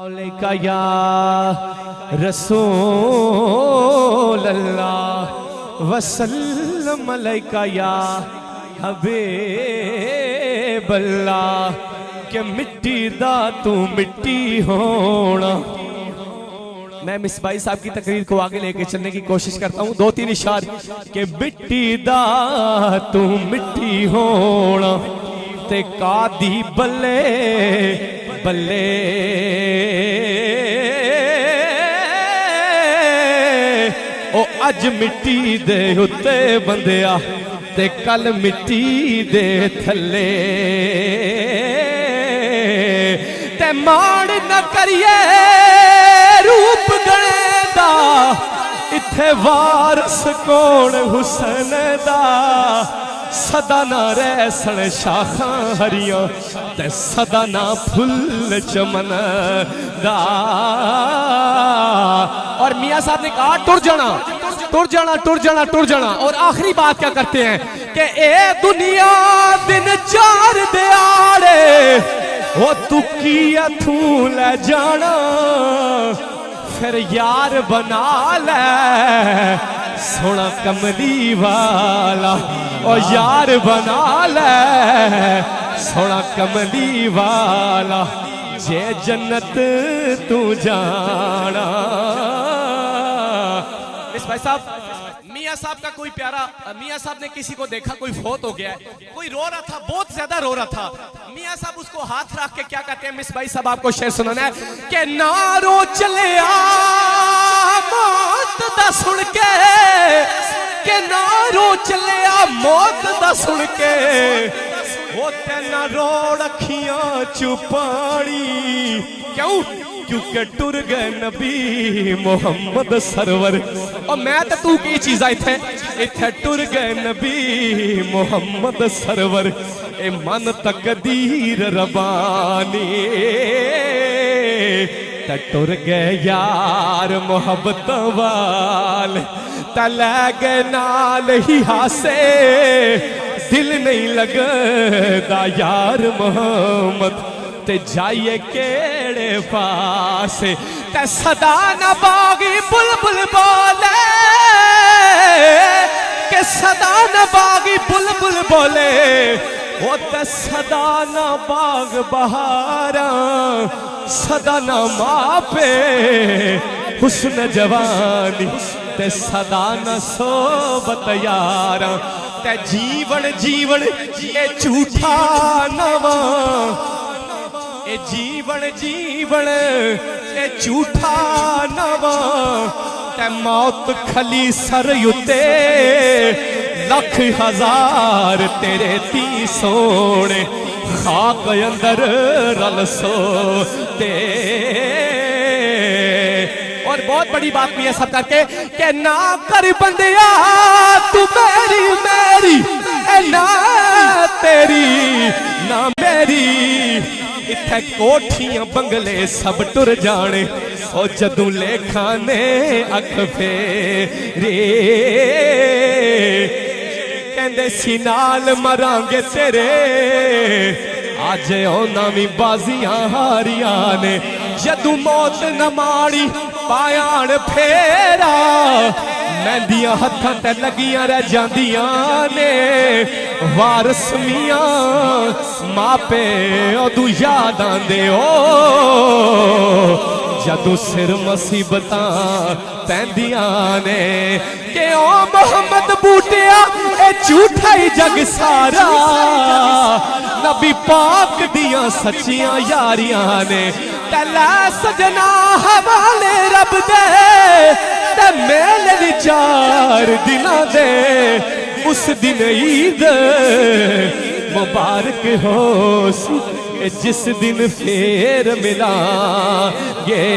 علیکہ یا رسول اللہ وسلم علیکہ یا حبیب اللہ کہ مٹی دا تو مٹی ہونا۔ میں مصباحی صاحب کی تقریر کو آگے لے کے چلنے کی کوشش کرتا ہوں، دو تین اشار کہ مٹی دا تو مٹی ہونا تے قادی بلے بلے او اج مٹی دے ہوتے بندیا تے کل مٹی دے تھلے تے مان نہ کریے روپ گنے دا اتھے وارس کون حسن دا صدا نہ ریسن شاخاں ہریاں تے صدا نہ پھل چمن دا۔ اور میاں صاحب نے کہا ٹر جانا ٹر جانا ٹر جانا ٹر جانا، اور آخری بات کیا کرتے ہیں کہ اے دنیا دن چار دیاڑے وہ تو کیا تھوں لے جانا، پھر یار بنا لے سونا کملی والا، او یار بنا لے سونا کملی والا جے جنت تو جانا۔ اس بھائی صاحب میاں صاحب کا کوئی پیارا، میاں صاحب نے کسی کو دیکھا کوئی فوت ہو گیا ہے، کوئی رو رہا تھا، بہت زیادہ رو رہا تھا، میاں صاحب اس کو ہاتھ رکھ کے کیا کہتے ہیں، مصباحی صاحب آپ کو شعر سنانا ہے کہ نہ رو چلے آ موت دا سن کے، کہ نہ رو چلے آ موت دا سن کے، ہوتے نہ رو رکھیاں چپاڑی، کیوں؟ کیونکہ ٹر گئے نبی محمد سرور، اور میں تو کی چیزیں اتھے ٹر گئے نبی محمد سرور، اے من تقدیر ربانی تے ٹر گئے یار محبت وال تے لے گئے نال ہی ہاسے دل نہیں لگدا یار محمد تے جائیے کیڑے پاسے تے صدا نہ باغی بلبل بولے، کہ صدا نہ باغی بلبل بولے وہ تے صدا نہ باغ بہاراں صدا نہ ماپے حسن جوانی تے صدا نہ صحبت یاراں تے جیون جیون اے جھوٹا نواں، اے جیون جیون اے جھوٹا نواں تے موت کھلی سر یتے لکھ ہزار تیرے تی سونے خاک اندر رل سوتے۔ اور بہت بڑی بات میاں صاحب کر کے کہ نہ کر بندیا تو میری میری اے نہ تیری نہ میری، اتھے کوٹھیاں بنگلے سب ٹر جانے او جدوں لے کھانے اکھ پھیرے، کہندے سینال مرانگے تیرے آج اونا بھی بازیاں ہاریاں نے، جدوں موت نہ ماڑی پایان پھیرا مہندیاں ہتھاں تے لگیاں رہ جاندیاں نے، وارس میاں ماپے ادو یاد آندے او جدو سر مصیبتاں پیندیاں نے، کہ او محمد بوٹیا اے جھوٹا ہی جگ سارا نبی پاک دیاں سچیاں یاریاں نے، تے لے سجنا حوالے رب دے تے میلے دی چار دناں دے، اس دن عید مبارک ہو جس دن پھر ملائیں گے۔